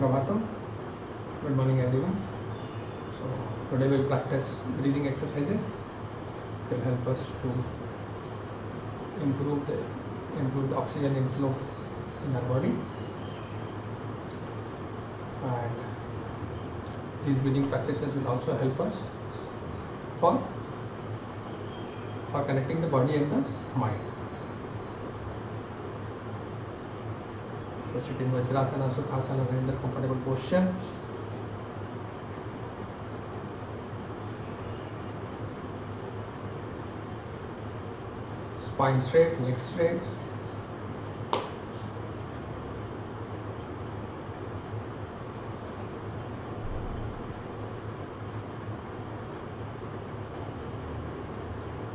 Suprabhatam. Good morning everyone. So today we'll practice breathing exercises. It will help us to improve the oxygen inflow in our body, and these breathing practices will also help us for connecting the body and the mind. So sit in Vajrasana, Sukhasana, in the comfortable posture. Spine straight, neck straight.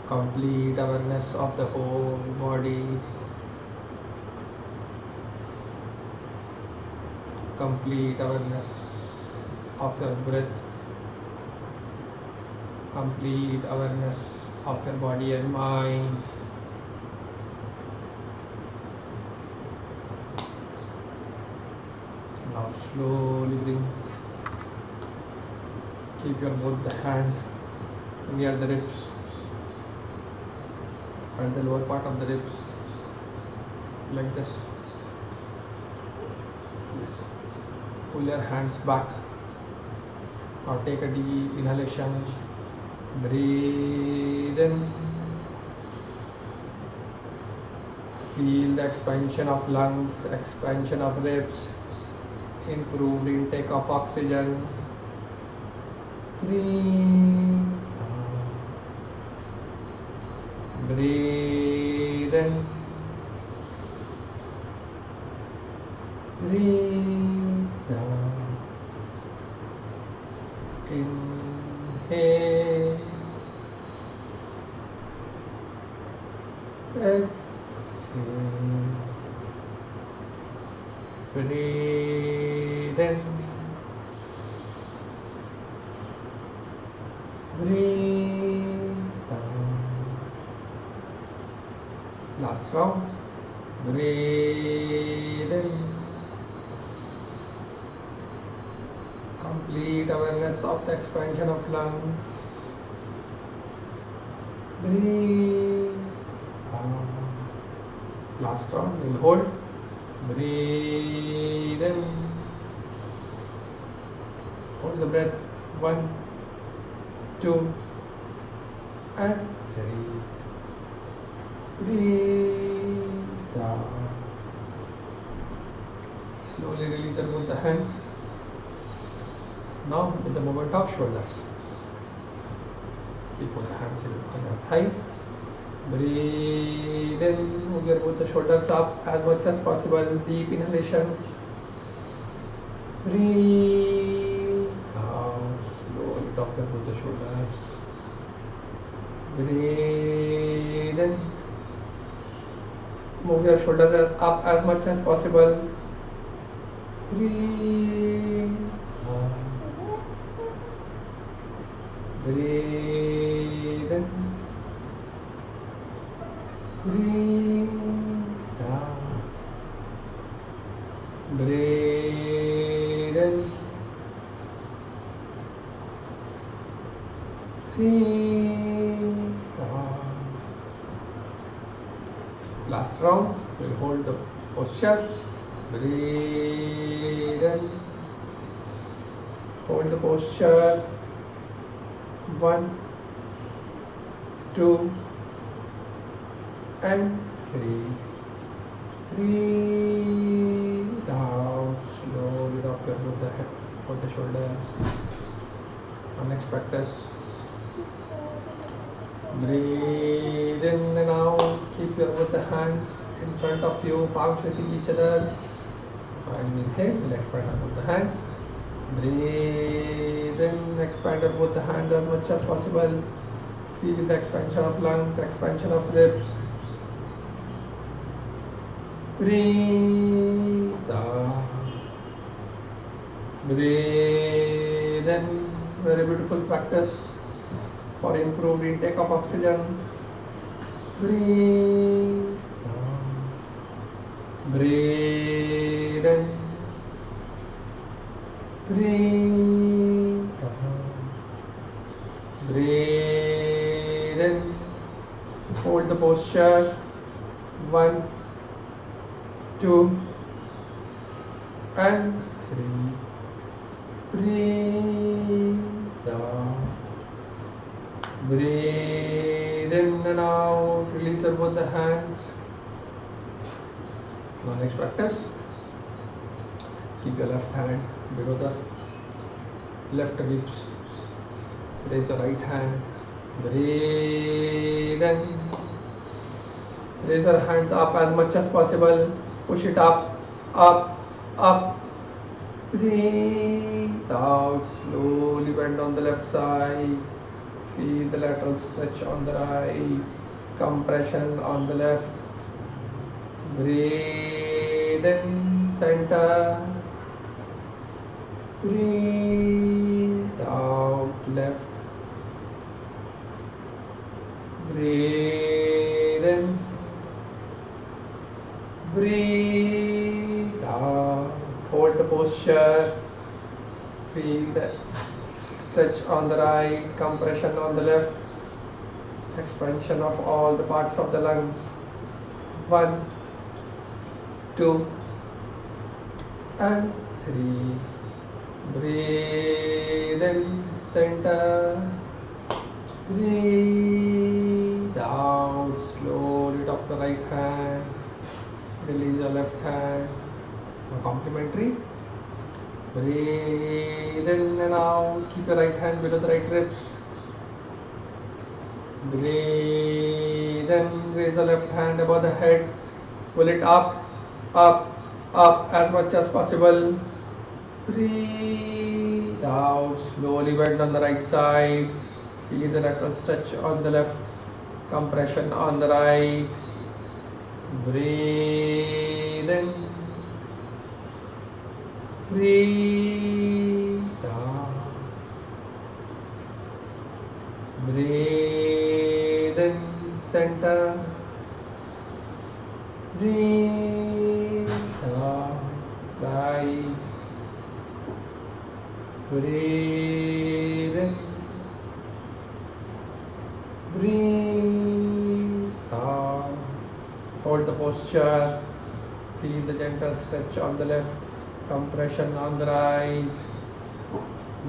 Complete awareness of the whole body. Complete awareness of your breath. Complete awareness of your body and mind. Now slowly bring. Keep your both the hand near the ribs and the lower part of the ribs, like this. Pull your hands back. Now take a deep inhalation. Breathe in. Feel the expansion of lungs, expansion of ribs, improved intake of oxygen. Breathe. Breathe in. Breathe out. Inhale. Exhale. Breathe in. Breathe out. Last round. Breathe in. Complete awareness of the expansion of lungs. Breathe out. Last round, we'll hold. Breathe in. Hold the breath. 1, 2, and 3. Breathe out. Slowly release and move the hands. Now with the movement of shoulders. Keep both the hands on your thighs. Breathe in, move your both the shoulders up as much as possible. Deep inhalation. Breathe out. Slowly drop your both the shoulders. Breathe in. Move your shoulders up as much as possible. Breathe out. Breathe in. Breathe out. Breathe in. Breathe out. Last round, we'll hold the posture. Breathe in. Hold the posture. 1, 2, and 3. Breathe out. Slowly drop your both the head, both the shoulders. Now next practice. Breathe in and out. Keep your both the hands in front of you, palms facing each other. And inhale, we'll expand on both the hands. Breathe in, expand on both the hands as much as possible. Feel the expansion of lungs, expansion of ribs. Breathe out. Breathe in. Very beautiful practice for improved intake of oxygen. Breathe out. Breathe in. Breathe out. Breathe in. Hold the posture. 1, 2, and 3. Breathe out. Breathe in and out. Release your both the hands. Now next practice. Keep your left hand below the left ribs. Raise your right hand. Breathe in. Raise your hands up as much as possible. Push it up, up, up. Breathe out. Slowly bend on the left side. Feel the lateral stretch on the right. Compression on the left. Breathe in, center. Breathe out, left. Breathe in. Breathe out. Hold the posture. Feel the stretch on the right, compression on the left, expansion of all the parts of the lungs. 1, 2, and 3. Breathe in, center. Breathe out. Slowly drop the right hand. Release your left hand. Now complementary. Breathe in and out. Keep your right hand below the right ribs. Breathe in. Raise the left hand above the head. Pull it up, up, up as much as possible. Breathe out. Slowly bend on the right side. Feel the lateral stretch on the left. Compression on the right. Breathe in. Breathe out. Breathe in, center. Breathe out, right. Breathe in. Breathe out. Hold the posture. Feel the gentle stretch on the left. Compression on the right.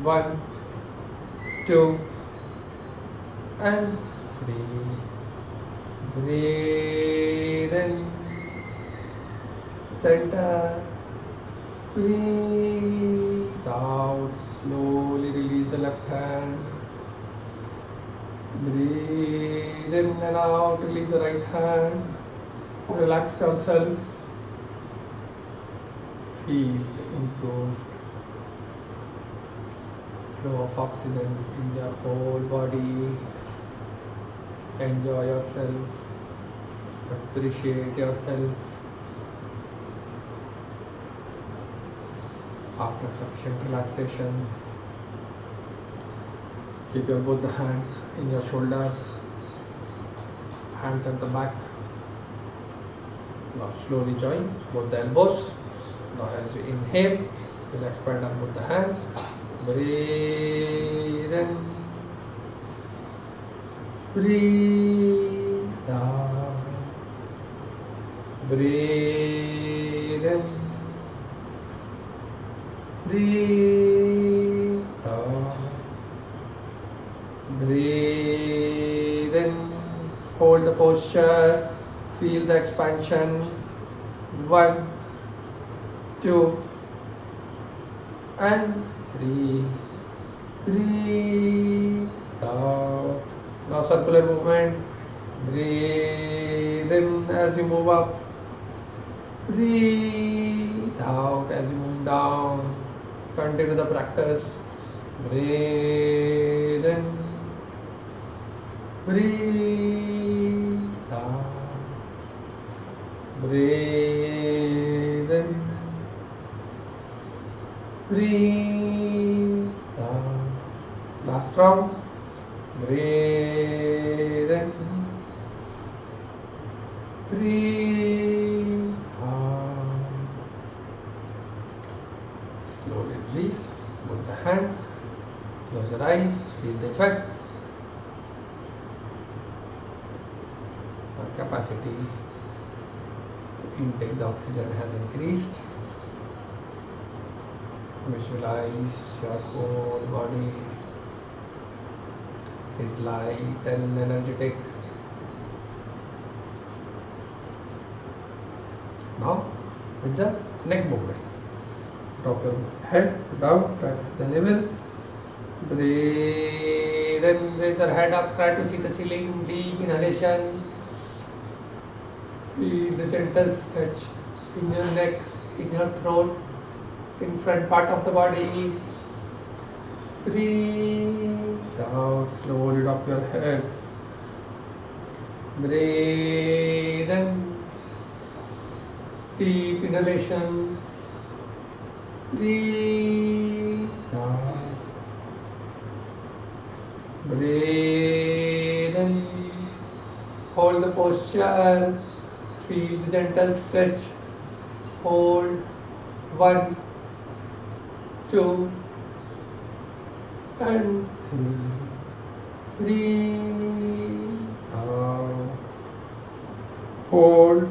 1, 2, and 3. Breathe in, center. Breathe out. Slowly release the left hand. Breathe in and out. Release the right hand. Relax yourself. Feel the improved flow of oxygen in your whole body. Enjoy yourself. Appreciate yourself. After sufficient relaxation, keep your both the hands in your shoulders, hands at the back. Now slowly join both the elbows. Now as you inhale, you'll expand on both the hands. Breathe in. Breathe out. Breathe in. Breathe out. Breathe in. Hold the posture. Feel the expansion. 1, 2, and 3. Breathe out. Now circular movement. Breathe in as you move up. Breathe out as you move down. Continue the practice. Breathe in. Breathe out. Breathe in. Breathe out. Last round. Breathe in. Breathe out. Slowly release. hands, close your eyes, feel the effect. Our capacity to intake the oxygen has increased. Visualize your whole body is light and energetic. Now, with the neck movement, drop your head down, try to the navel. Breathe and raise your head up, try to see the ceiling. Deep inhalation. Feel the gentle stretch in your neck, in your throat, in front part of the body. Breathe out, slowly drop your head. Breathe in. Deep inhalation. Breathe out. Breathe in. Hold the posture. Feel the gentle stretch. Hold. 1, 2, and 3. Breathe out. Hold.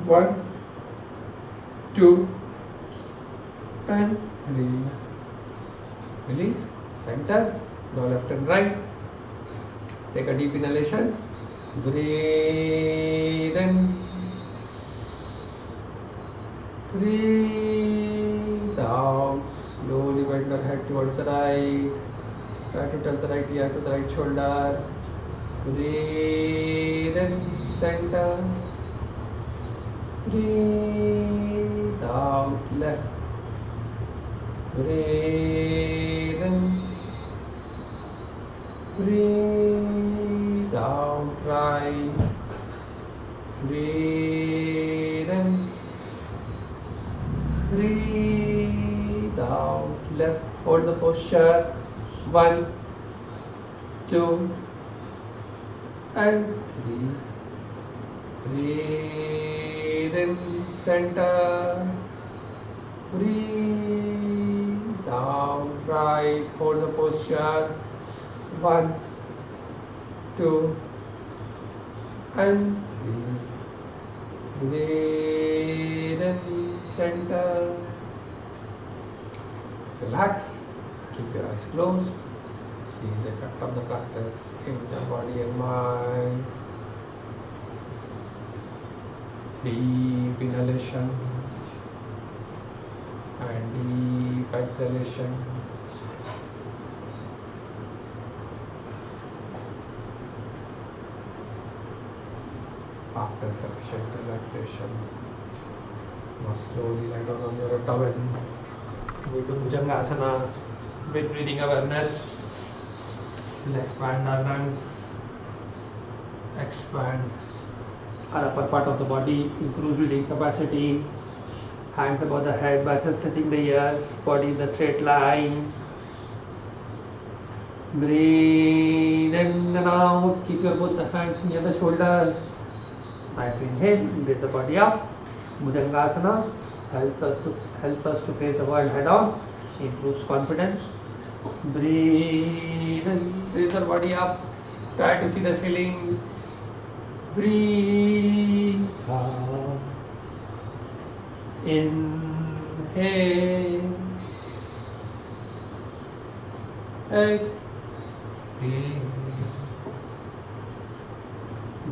1, 2, and 3. Release. Center. Now left and right. Take a deep inhalation. Breathe in. Breathe out. Slowly bend your head towards the right. Try to touch the right ear to the right shoulder. Breathe in. Center. Breathe out. Left. Breathe in. Breathe out. Right. Breathe in. Breathe out. Left. Hold the posture. 1, 2, and 3. Breathe in. Center. Breathe out. Right. Hold the posture. 1, 2, and 3. Breathe in. Center. Relax. Keep your eyes closed. See the effect of the practice in your body and mind. Deep inhalation and deep exhalation. After sufficient relaxation, now slowly lie down on your abdomen. We do Bhujangasana with breathing awareness. We'll expand our lungs, expand our upper part of the body, improve breathing capacity. Hands above the head, biceps touching the ears, body in the straight line. Breathe in and out. Keep your both the hands near the shoulders. Nice inhale, raise the body up. Bhujangasana helps us to face the world head on, improves confidence. Breathe in, raise your body up. Try to see the ceiling. Breathe out. Inhale. Exhale.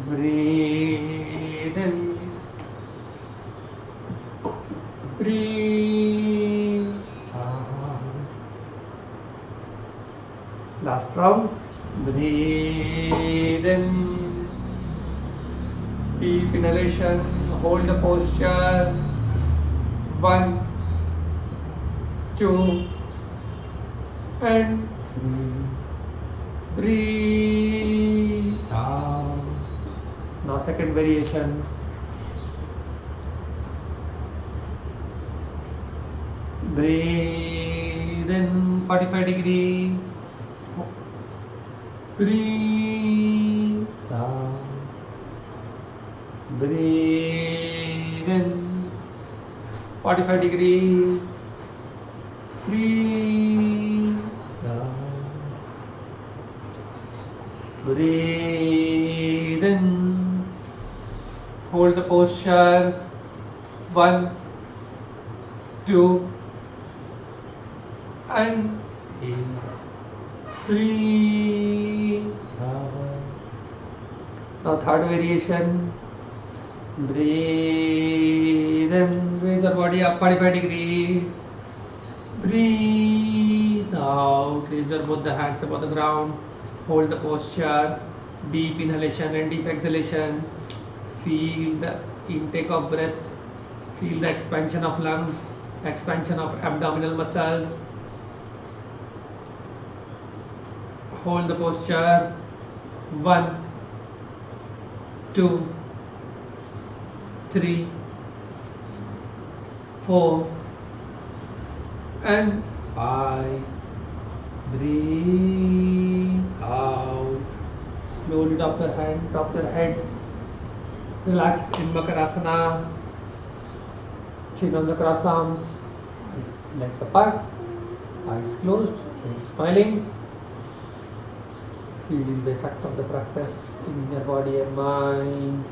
Breathe in. Breathe out. Last round. Breathe in. Deep inhalation. Hold the posture. 1, 2, and 3. Breathe out. Now second variation. Breathe in 45 degrees. Breathe out. Breathe in 45 degrees. Breathe Breathe in. Hold the posture. 1, 2, and in. Breathe out. Now third variation. Breathe in. Raise your body up 45 degrees. Breathe out. Raise your both the hands above the ground. Hold the posture. Deep inhalation and deep exhalation. Feel the intake of breath. Feel the expansion of lungs. Expansion of abdominal muscles. Hold the posture. 1, 2, 3, 4, and 5. Breathe out. Slowly drop your hand, drop your head. Relax in Makarasana. Chin on the cross arms. Legs apart. Eyes closed. Face smiling. Feel the effect of the practice in your body and mind.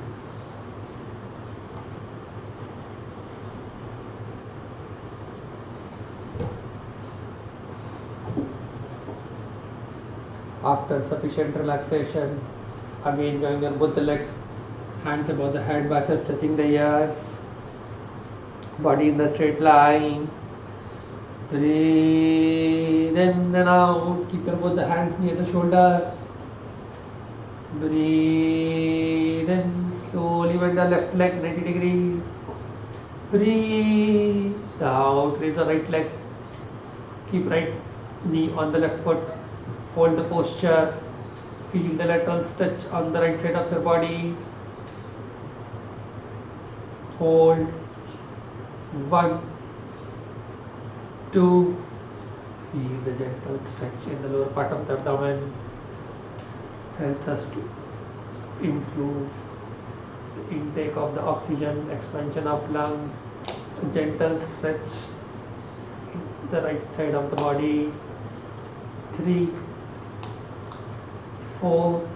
After sufficient relaxation, again join your both the legs, hands above the head, biceps touching the ears, body in the straight line. Breathe in and out. Keep your both the hands near the shoulders. Breathe in. Slowly bend the left leg 90 degrees. Breathe out. Raise the right leg. Keep right knee on the left foot. Hold the posture. Feel the lateral stretch on the right side of your body. Hold. 1, 2. Feel the gentle stretch in the lower part of the abdomen. Helps us to improve the intake of the oxygen, expansion of lungs, a gentle stretch in the right side of the body. 3, 4,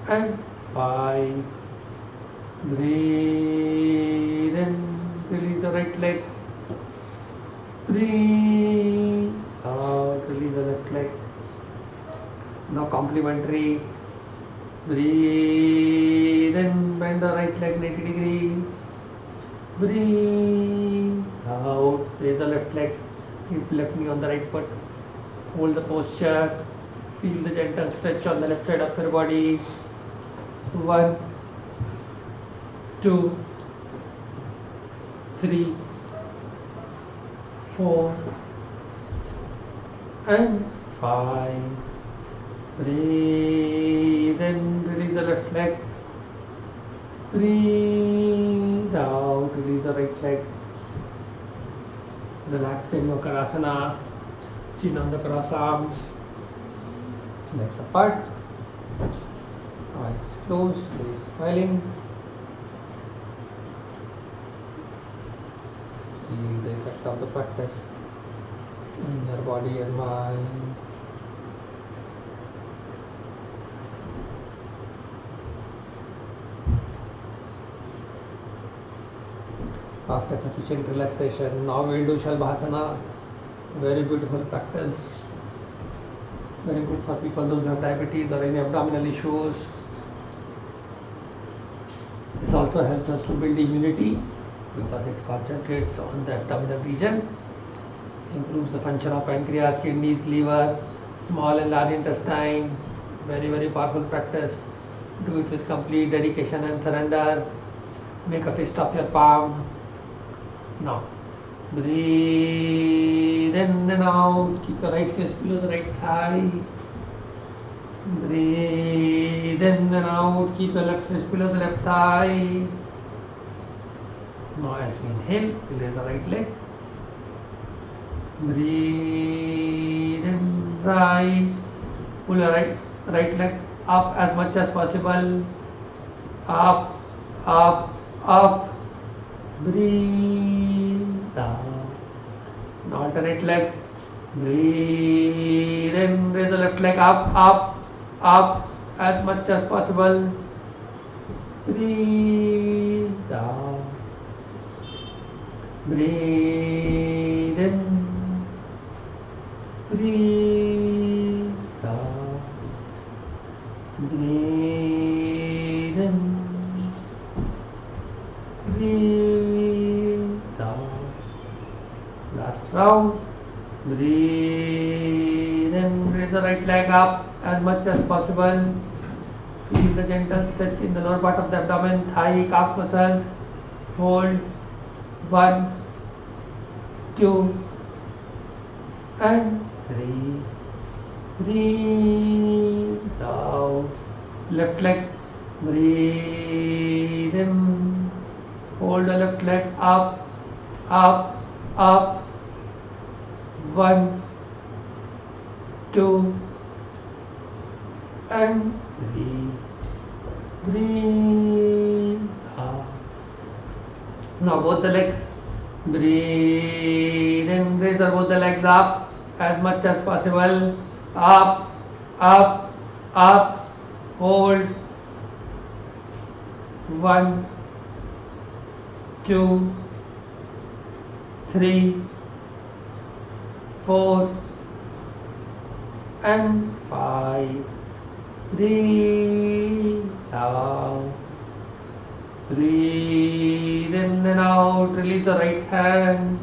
and 5. Breathe in, release the right leg. Breathe out, release the left leg. Now complementary. Breathe in, bend the right leg 90 degrees. Breathe out, raise the left leg. Keep left knee on the right foot. Hold the posture. Feel the gentle stretch on the left side of your body. 1, 2, 3, 4, and 5. Breathe in, release the left leg. Breathe out, release the right leg. Relax in Makarasana. Chin on the cross arms. Legs apart. Eyes closed, face smiling. Feel the effect of the practice in your body and mind. After sufficient relaxation, now we will do Shalbhasana. Very beautiful practice. Very good for people those who have diabetes or any abdominal issues. This also helps us to build immunity because it concentrates on the abdominal region, improves the function of pancreas, kidneys, liver, small and large intestine. Very, very powerful practice. Do it with complete dedication and surrender. Make a fist of your palm. Now, breathe in and out. Keep your right fist below the right thigh. Breathe in and out. Keep your left fist below the left thigh. Now, as we inhale, release the right leg. Breathe in, right. Pull your right leg up as much as possible. Up, up, up. Breathe down. Now alternate leg. Breathe in, raise the left leg up, up. up as much as possible. Breathe down. Breathe in. Breathe down. Breathe in. Breathe down. Last round. Breathe in. Raise the right leg up as much as possible. Feel the gentle stretch in the lower part of the abdomen, thigh, calf muscles. Hold. 1, 2, and 3. Breathe out. Left leg. Breathe in. Hold the left leg up, up, up. 1, 2, and 3. Breathe out. Now both the legs. Breathe in. Raise both the legs up as much as possible. Up, up, up. Hold. 1, 2, 3, 4, and 5. Breathe out. Breathe in and out. Release the right hand.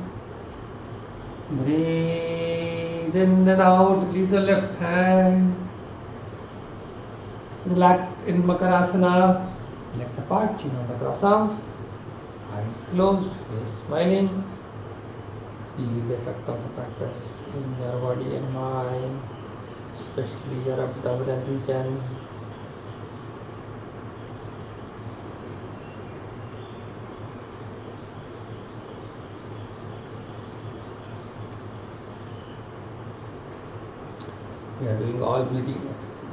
Breathe in and out. Release the left hand. Relax in Makarasana. Legs apart, chin on the cross arms. Eyes closed, face smiling. Feel the effect of the practice in your body and mind, especially your abdominal region. We are doing all breathing.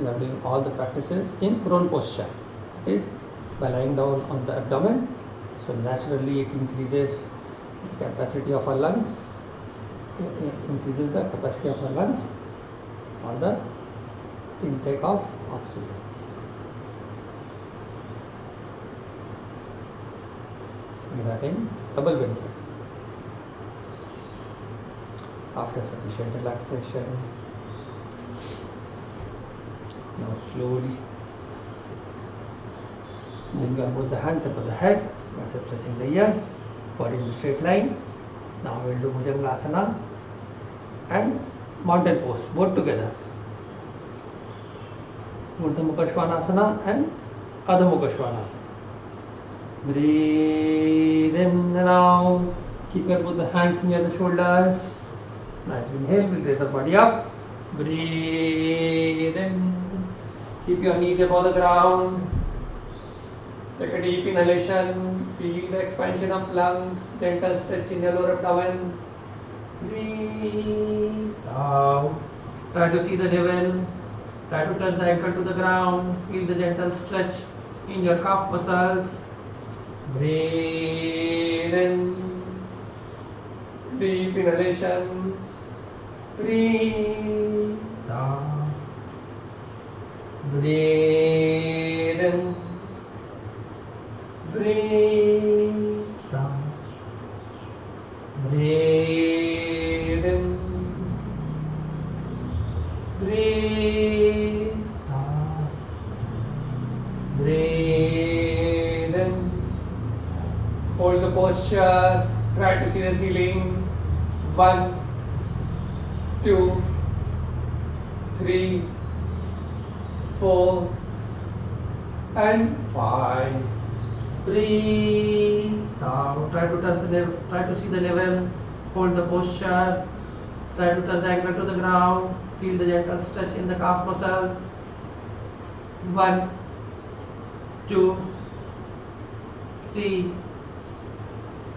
We are doing all the practices in prone posture. That is by lying down on the abdomen. So naturally it increases the capacity of our lungs. It increases the capacity of our lungs for the intake of oxygen. We are having double benefit. After sufficient relaxation, now slowly bring both the hands above the head, biceps touching the ears, body in the straight line. Now we will do Bhujangasana and mountain pose, both together. Urdhva Mukha Svanasana and Adho Mukha Svanasana. Breathe in and out. Keep your both the hands near the shoulders. Nice inhale, we'll raise the body up. Breathe in. Keep your knees above the ground. Take a deep inhalation. Feel the expansion of lungs. Gentle stretch in your lower abdomen. Breathe out. Try to see the navel. Try to touch the ankle to the ground. Feel the gentle stretch in your calf muscles. Breathe in. Deep inhalation. Breathe out. Breathe in. Breathe out. Breathe in. Breathe out. Breathe in. Hold the posture. Try to see the ceiling. 1, 2, 3, 4, and 5. Breathe out. Try to touch the level. Try to see the level. Hold the posture. Try to touch the ankle to the ground. Feel the gentle stretch in the calf muscles. 1, 2, 3,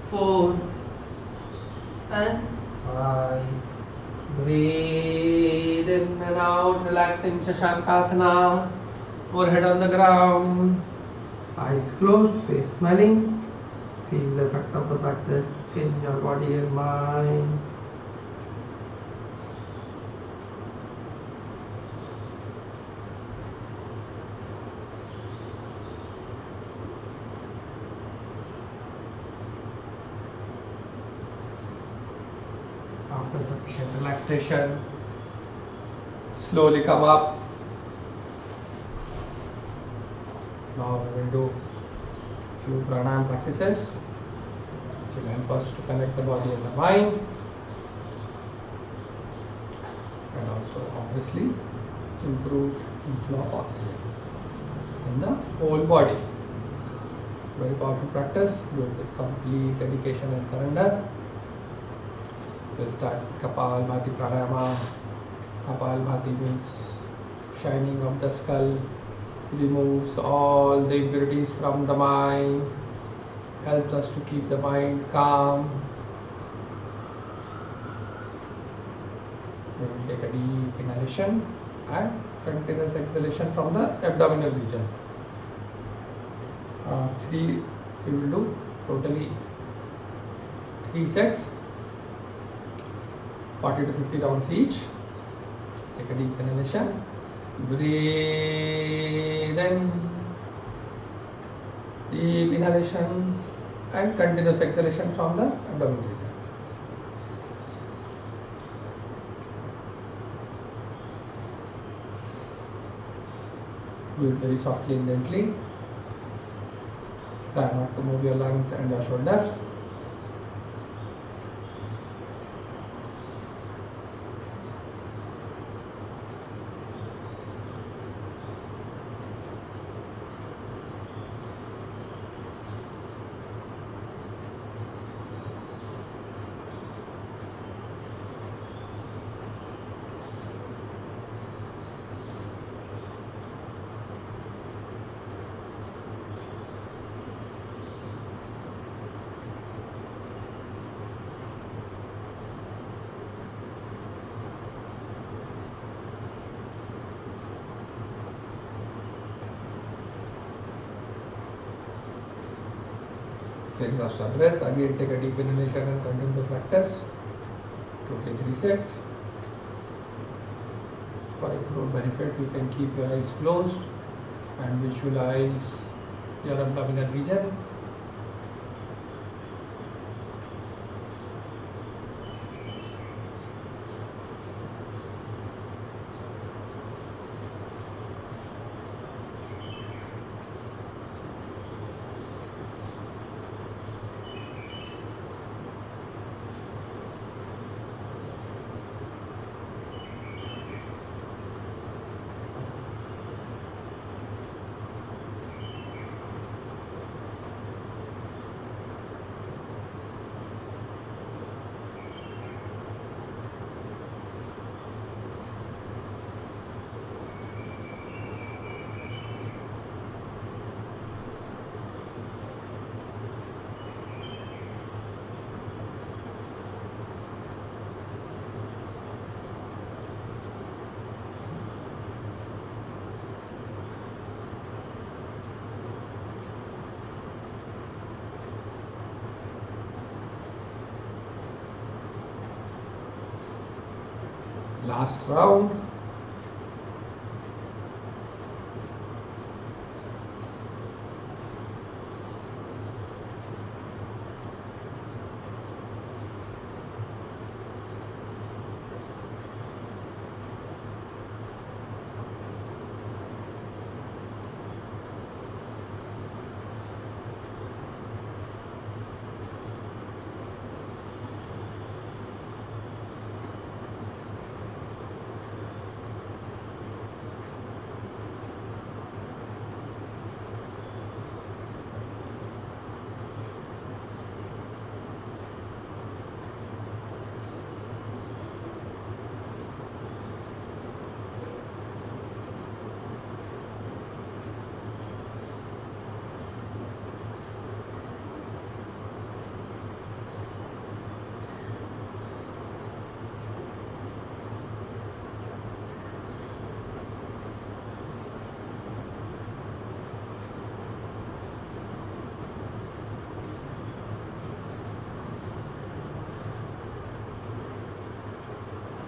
4, and 5. Breathe in and out. Relax in Shashankasana. Forehead on the ground. Eyes closed, face smiling. Feel the effect of the practice in your body and mind. the sufficient relaxation. Slowly come up. Now we will do few pranayama practices which will help us to connect the body and the mind, and also obviously improve inflow of oxygen in the whole body. Very powerful practice. Do it with complete dedication and surrender. We'll start with Kapalbhati Pranayama. Kapalbhati means shining of the skull, removes all the impurities from the mind, helps us to keep the mind calm. We will take a deep inhalation and continuous exhalation from the abdominal region. We will do totally 3 sets, 40 to 50 rounds each. Take a deep inhalation, breathe in, deep inhalation and continuous exhalation from the abdominal region. Do it very softly and gently. Try not to move your lungs and your shoulders. Exhaust our breath. Again, take a deep inhalation and continue the practice. Totally 3 sets. For improved benefit, you can keep your eyes closed and visualize your abdominal region. Last round.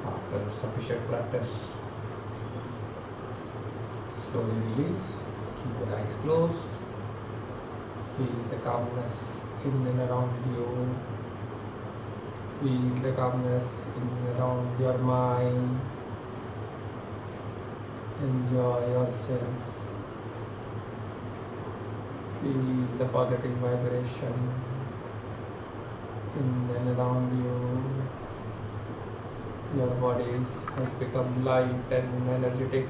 After sufficient practice, slowly release. Keep your eyes closed. Feel the calmness in and around you. Feel the calmness in and around your mind. Enjoy yourself. Feel the positive vibration in and around you. Your body has become light and energetic.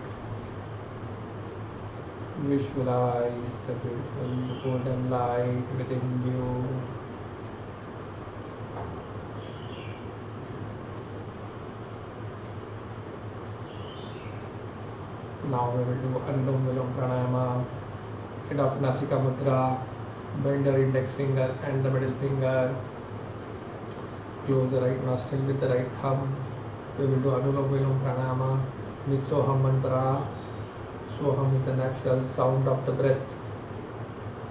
Visualize the beautiful golden light within you. Now we will do Anulom Vilom Pranayama. Adopt Nasika Mudra. Bend your index finger and the middle finger. Close the right nostril with the right thumb. We will do Anulom Vilom Pranayama with Soham mantra. Soham is the natural sound of the breath.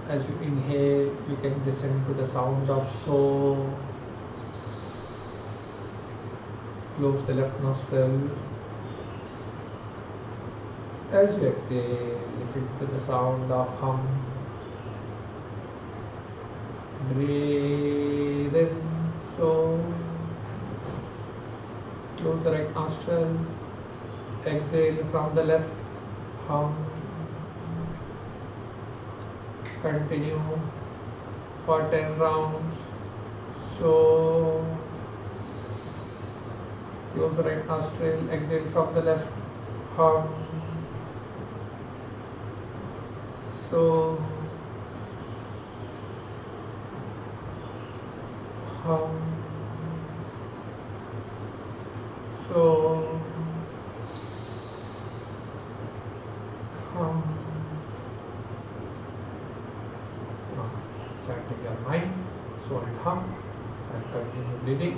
As you inhale, you can listen to the sound of So. Close the left nostril. As you exhale, listen to the sound of Hum. Breathe in So. Close the right nostril. Exhale from the left. Hum. Continue for 10 rounds. So. Close the right nostril. Exhale from the left. Hum. So. Hum. So. Hum. Now, chanting your mind, so and hum, and continue breathing.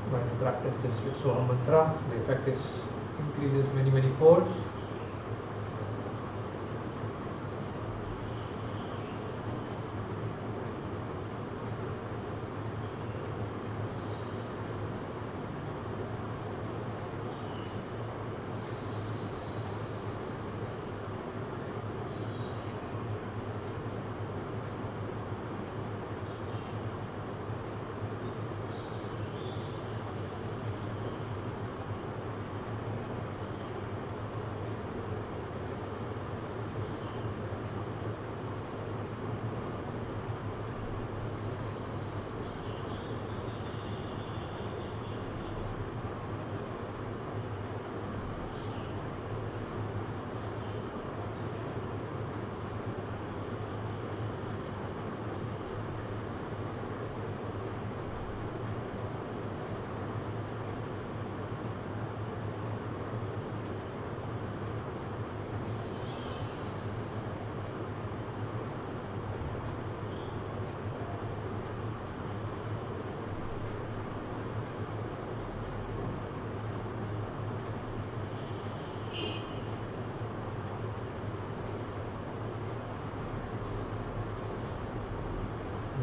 When you practice this with Soham mantra, the effect increases many folds.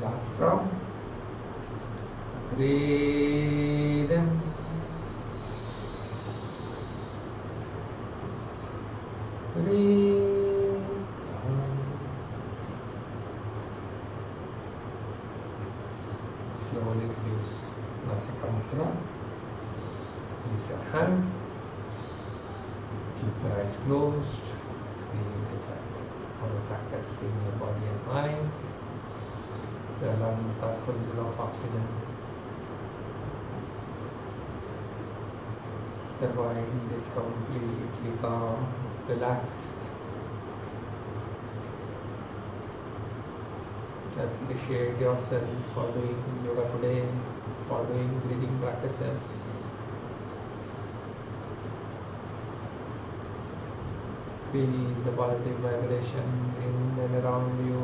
Last round. Breathe in. Breathe out. Slowly release Nasika Mudra. Release your hand. Keep your eyes closed. Feel the effect of the practice in your body and mind. Your lungs are full of oxygen. Your mind is completely calm, relaxed. Appreciate yourself for doing yoga today, for doing breathing practices. Feel the positive vibration in and around you.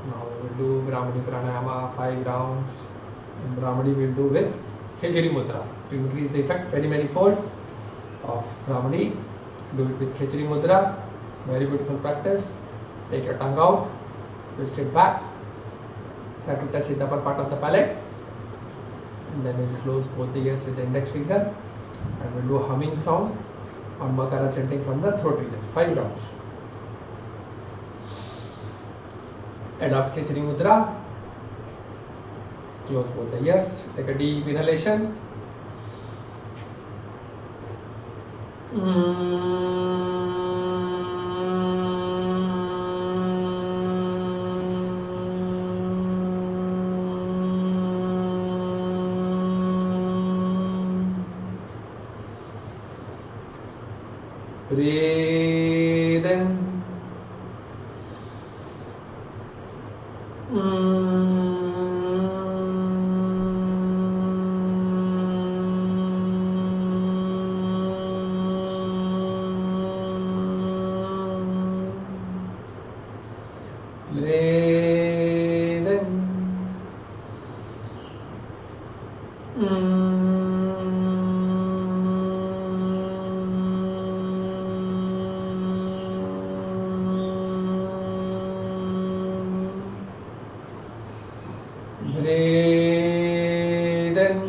Now we will do Brahmani Pranayama 5 rounds. In Brahmani we will do with Khechari Mudra to increase the effect many folds of Brahmani. Do it with Khechari Mudra. Very beautiful practice. Take your tongue out, twist it back, Try to touch in the upper part of the palate. And then we'll close both the ears with the index finger. And we'll do a humming sound or Makara chanting from the throat region. 5 rounds. Adopt Khechari Mudra. Close both the ears. Take a deep inhalation. Breathe in. Breathe in. Breathe in.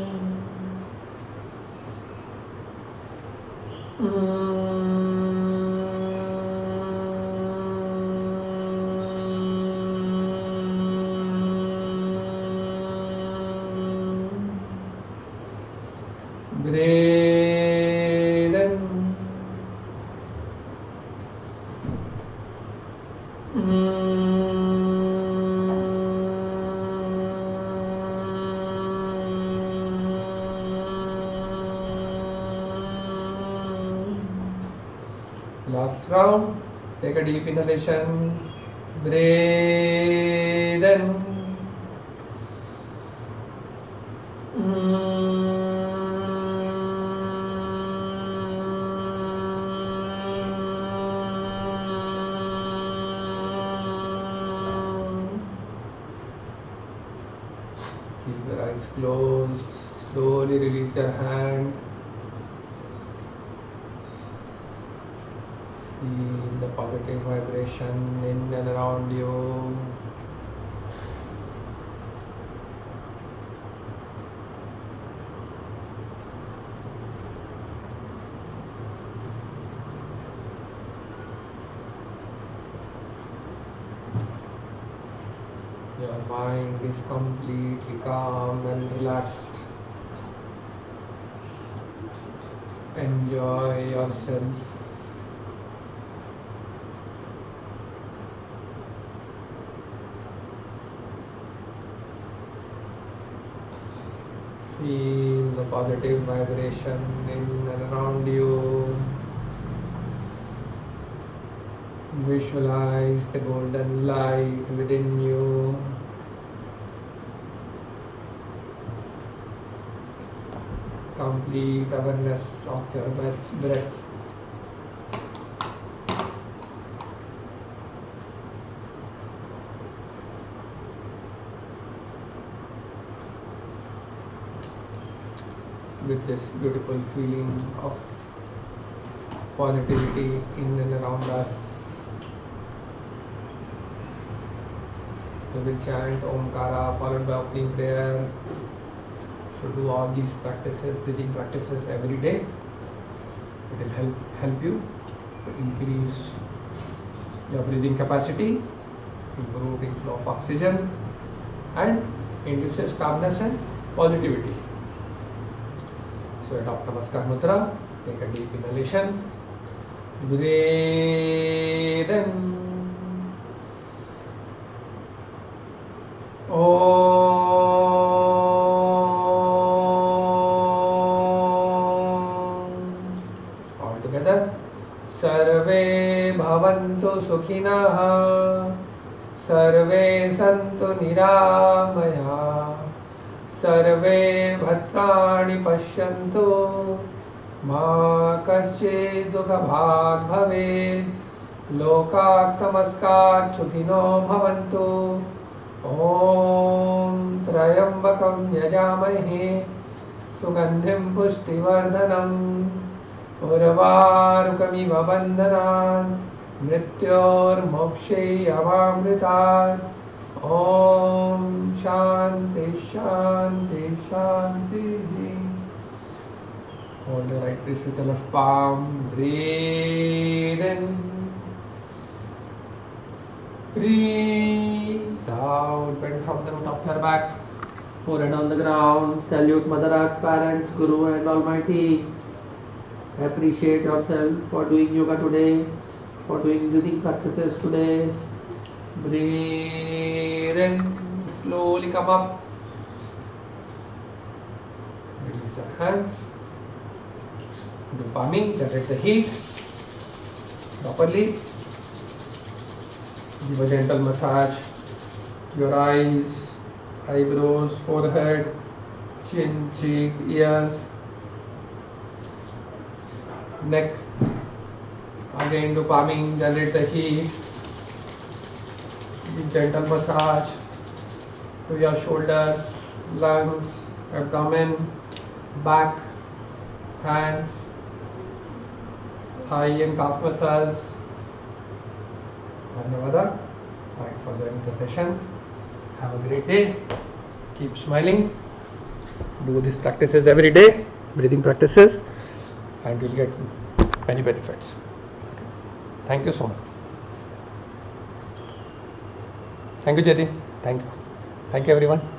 Breathe in. Last round. Take a deep inhalation. Breathe in. Keep your eyes closed. Slowly release your hand. Feel the positive vibration in and around you. Your mind is completely calm and relaxed. Enjoy yourself. Feel the positive vibration in and around you. Visualize the golden light within you. Complete awareness of your breath. With this beautiful feeling of positivity in and around us, we will chant Omkara followed by opening prayer. So do all these practices, breathing practices every day. It will help you to increase your breathing capacity, improve inflow of oxygen, and induces calmness and positivity. So adopt Namaskar Mudra. Take a deep inhalation. Breathe in. All together. Sarve bhavantu sukhinah. Sarve santu niramaya. Sarve bhadrani pashyantu. Ma kaschid dukha bhag bhavet. Lokak samaskar sukhino bhavantu. Om Trayambakam Yajamahe Sugandhim Pushtivardanam Urvarukamiva Bandhanat Mrityor Mokshe Yamamritat Om Shanti Shanti Shanti. Hold the right wrist with the left palm. Breathe in. Breathe out. Bend from the root of your back. Forehead on the ground. Salute Mother Earth, parents, Guru and Almighty. Appreciate yourself for doing yoga today, for doing breathing practices today. Breathe in. Slowly come up. Release your hands. Do palming, generate the heat properly. Give a gentle massage to your eyes, eyebrows, forehead, chin, cheek, ears, neck. Again do palming, generate the heat. Give gentle massage to your shoulders, lungs, abdomen, back, hands, thigh and calf muscles. Dhanyavada. Thanks for joining the session. Have a great day. Keep smiling. Do these practices every day, breathing practices, and you'll get many benefits. Thank you so much. Thank you, Jyoti. Thank you. Thank you, everyone.